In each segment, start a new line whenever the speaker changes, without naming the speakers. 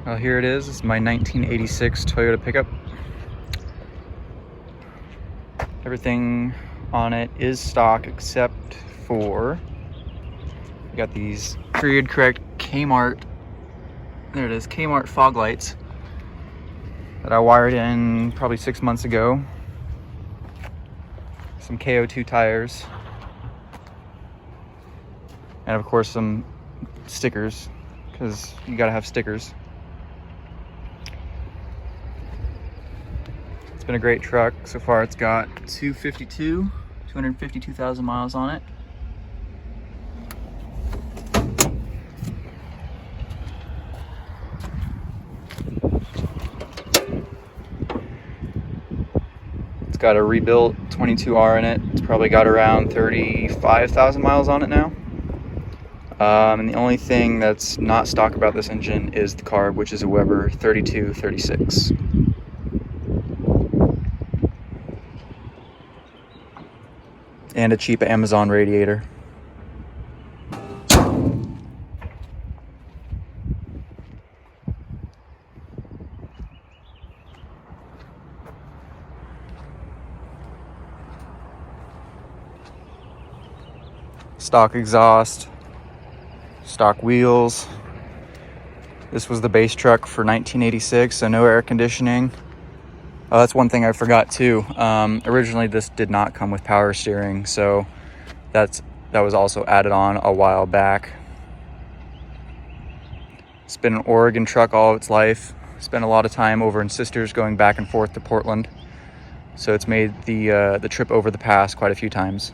Well, here it is. It's my 1986 Toyota pickup. Everything on it is stock except for we got these period correct Kmart. There it is, Kmart fog lights that I wired in probably 6 months ago. Some KO2 tires, and of course some stickers, because you gotta have stickers. It's been a great truck so far. It's got 252,000 miles on it. It's got a rebuilt 22R in it. It's probably got around 35,000 miles on it now. And the only thing that's not stock about this engine is the carb, which is a Weber 3236. And a cheap Amazon radiator. Stock exhaust, stock wheels. This was the base truck for 1986, so no air conditioning. Oh, that's one thing I forgot too. Originally this did not come with power steering, so that was also added on a while back. It's been an Oregon truck all of its life. Spent a lot of time over in Sisters going back and forth to Portland, so it's made the trip over the pass quite a few times.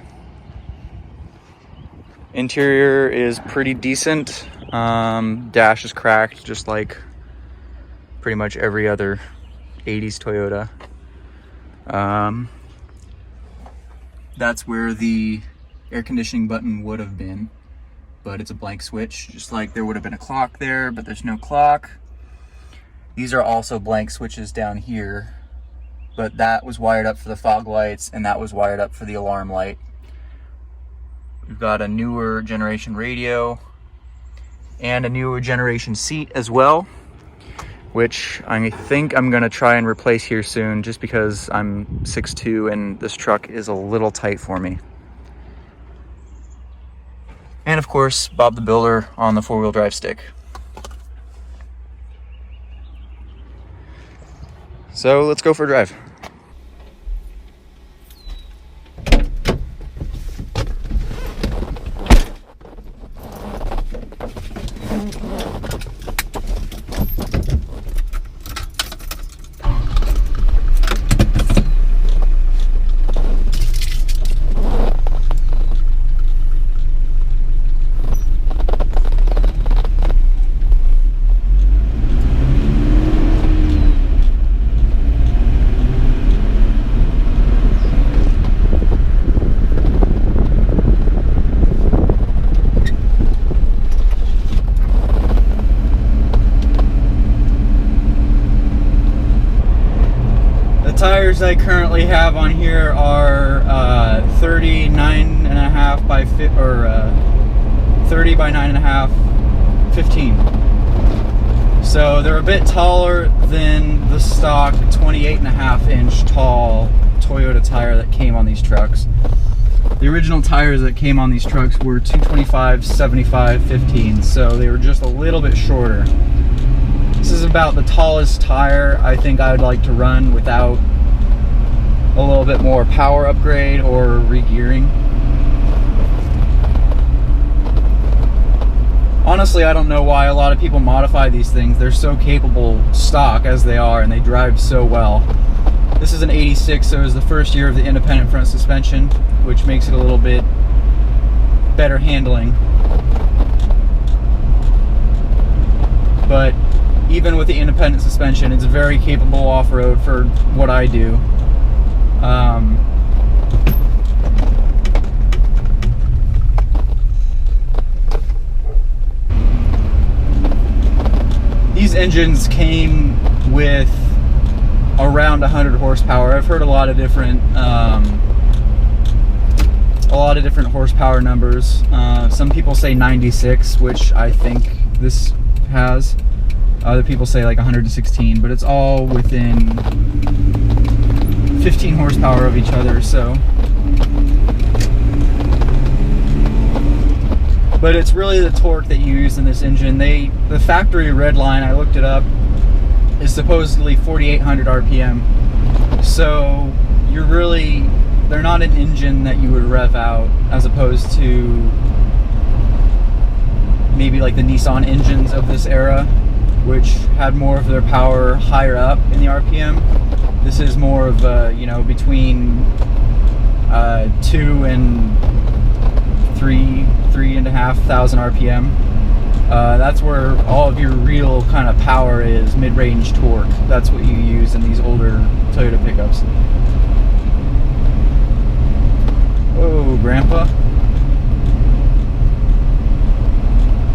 Interior is pretty decent. Dash is cracked, just like pretty much every other 80s Toyota. That's where the air conditioning button would have been, but it's a blank switch, just like there would have been a clock there, but there's no clock. These are also blank switches down here, but that was wired up for the fog lights and that was wired up for the alarm light. We've got a newer generation radio and a newer generation seat as well, which I think I'm gonna try and replace here soon, just because I'm 6'2" and this truck is a little tight for me. And of course, Bob the Builder on the 4-wheel drive stick. So let's go for a drive. Tires I currently have on here are 39.5 by 30 by 9.5, 15. So they're a bit taller than the stock 28.5 inch tall Toyota tire that came on these trucks. The original tires that came on these trucks were 225, 75, 15, so they were just a little bit shorter. This is about the tallest tire I think I would like to run without a little bit more power upgrade or re-gearing. Honestly, I don't know why a lot of people modify these things. They're so capable stock as they are, and they drive so well. This is an 86, so it was the first year of the independent front suspension, which makes it a little bit better handling. But even with the independent suspension, it's very capable off-road for what I do. These engines came with around 100 horsepower. I've heard a lot of different horsepower numbers. Some people say 96, which I think this has. Other people say like 116, but it's all within 15 horsepower of each other, so. But it's really the torque that you use in this engine. The factory red line, I looked it up, is supposedly 4,800 RPM. So they're not an engine that you would rev out, as opposed to maybe like the Nissan engines of this era, which had more of their power higher up in the RPM. This is more of between 2 and 3,500 RPM. That's where all of your real kind of power is, mid-range torque. That's what you use in these older Toyota pickups. Oh, Grandpa.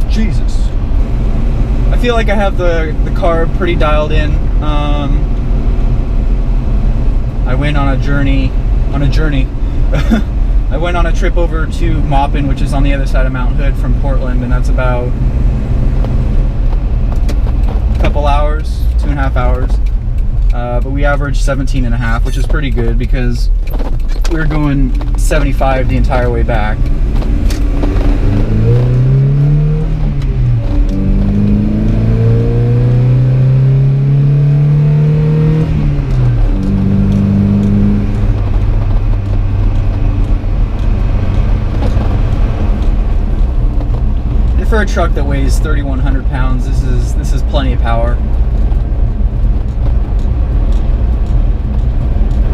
Jesus. I feel like I have the car pretty dialed in. I went on a journey. I went on a trip over to Maupin, which is on the other side of Mount Hood from Portland, and that's about a couple hours, 2.5 hours. But we averaged 17.5, which is pretty good because we were going 75 the entire way back. For a truck that weighs 3,100 pounds, this is plenty of power.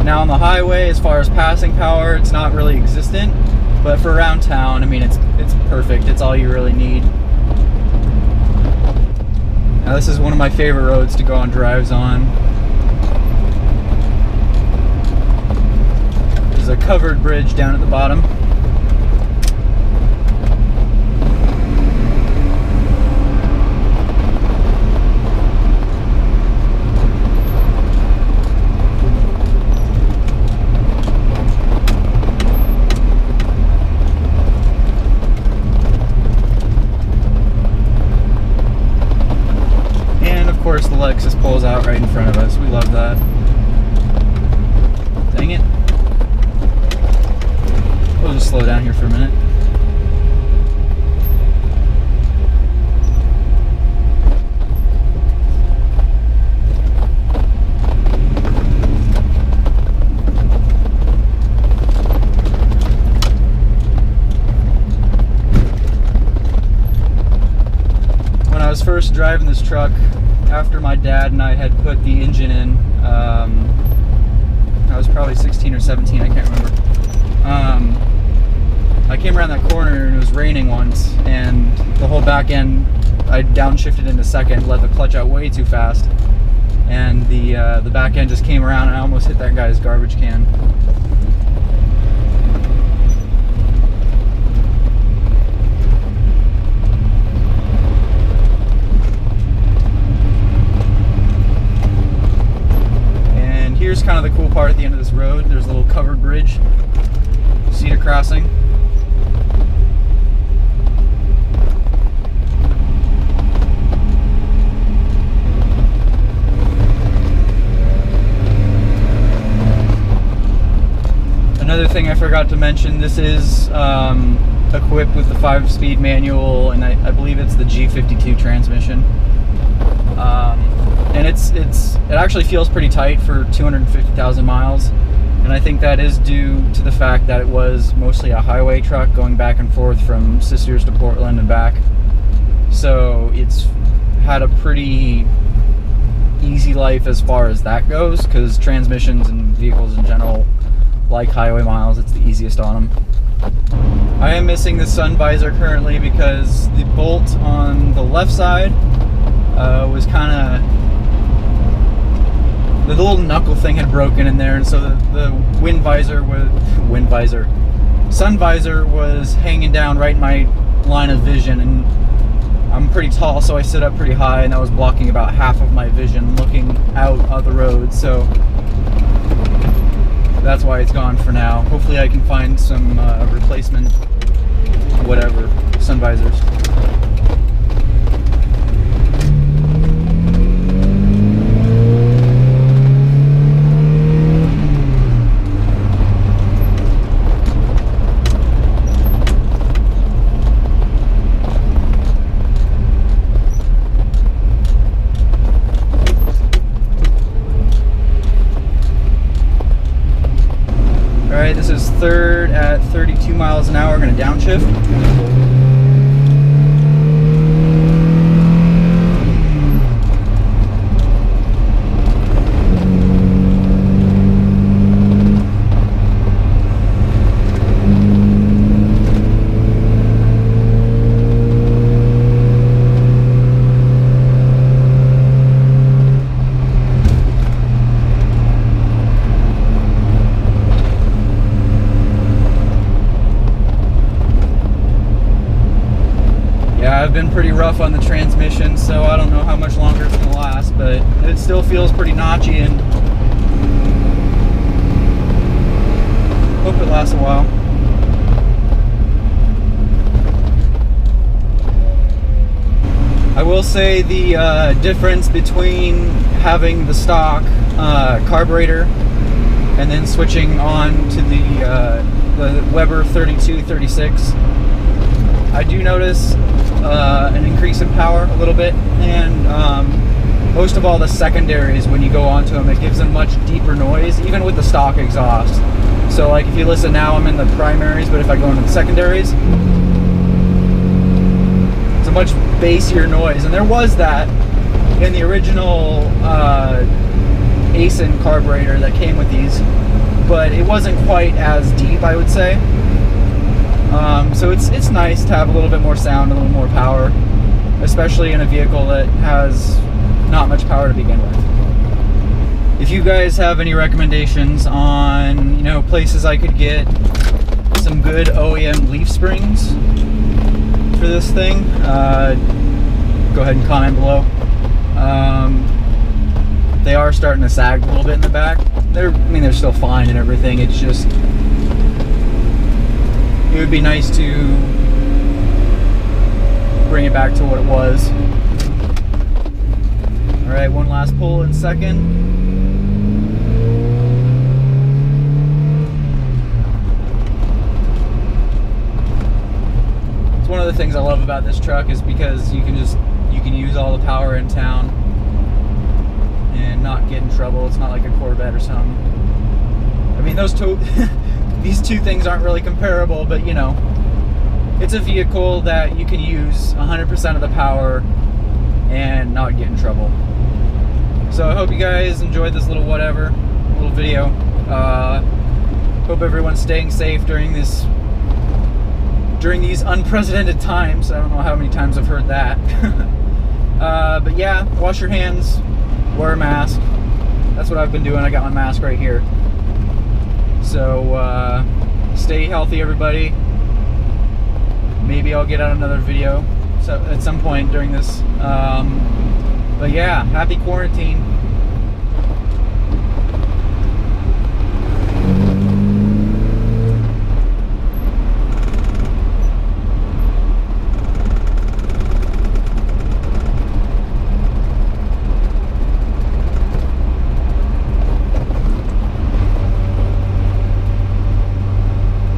Now on the highway, as far as passing power, it's not really existent, but for around town, I mean, it's perfect. It's all you really need. Now this is one of my favorite roads to go on drives on. There's a covered bridge down at the bottom. Of course, the Lexus pulls out right in front of us. We love that. Dang it. We'll just slow down here for a minute. When I was first driving this truck, after my dad and I had put the engine in, I was probably 16 or 17, I can't remember. I came around that corner and it was raining once, and the whole back end, I downshifted in a second, let the clutch out way too fast, and the back end just came around and I almost hit that guy's garbage can. Here's kind of the cool part at the end of this road. There's a little covered bridge, cedar crossing. Another thing I forgot to mention, this is equipped with the 5-speed manual, and I believe it's the G52 transmission. And it actually feels pretty tight for 250,000 miles, and I think that is due to the fact that it was mostly a highway truck going back and forth from Sisters to Portland and back. So it's had a pretty easy life as far as that goes, because transmissions and vehicles in general like highway miles. It's the easiest on them. I am missing the sun visor currently because the bolt on the left side was kind of, the little knuckle thing had broken in there, and so the sun visor was hanging down right in my line of vision, and I'm pretty tall, so I sit up pretty high, and that was blocking about half of my vision looking out on the road. So that's why it's gone for now. Hopefully I can find some replacement sun visors. at 32 miles an hour. We're going to downshift. I've been pretty rough on the transmission, so I don't know how much longer it's going to last, but it still feels pretty notchy, and hope it lasts a while. I will say the difference between having the stock carburetor and then switching on to the Weber 3236, I do notice an increase in power a little bit, and most of all the secondaries, when you go onto them, it gives them much deeper noise, even with the stock exhaust. So like if you listen now, I'm in the primaries, but if I go into the secondaries, it's a much bassier noise. And there was that in the original Aisin carburetor that came with these, but it wasn't quite as deep, I would say. So it's nice to have a little bit more sound, a little more power, especially in a vehicle that has not much power to begin with. If you guys have any recommendations on, places I could get some good OEM leaf springs for this thing, go ahead and comment below. They are starting to sag a little bit in the back. They're still fine and everything. It's just, it would be nice to bring it back to what it was. All right, one last pull in second. It's one of the things I love about this truck is because you can use all the power in town and not get in trouble. It's not like a Corvette or something. I mean, those two these two things aren't really comparable, but it's a vehicle that you can use 100% of the power and not get in trouble. So I hope you guys enjoyed this little video. Hope everyone's staying safe during these unprecedented times. I don't know how many times I've heard that. But yeah, wash your hands, wear a mask. That's what I've been doing. I got my mask right here. So stay healthy, everybody. Maybe I'll get out another video at some point during this. But yeah, happy quarantine.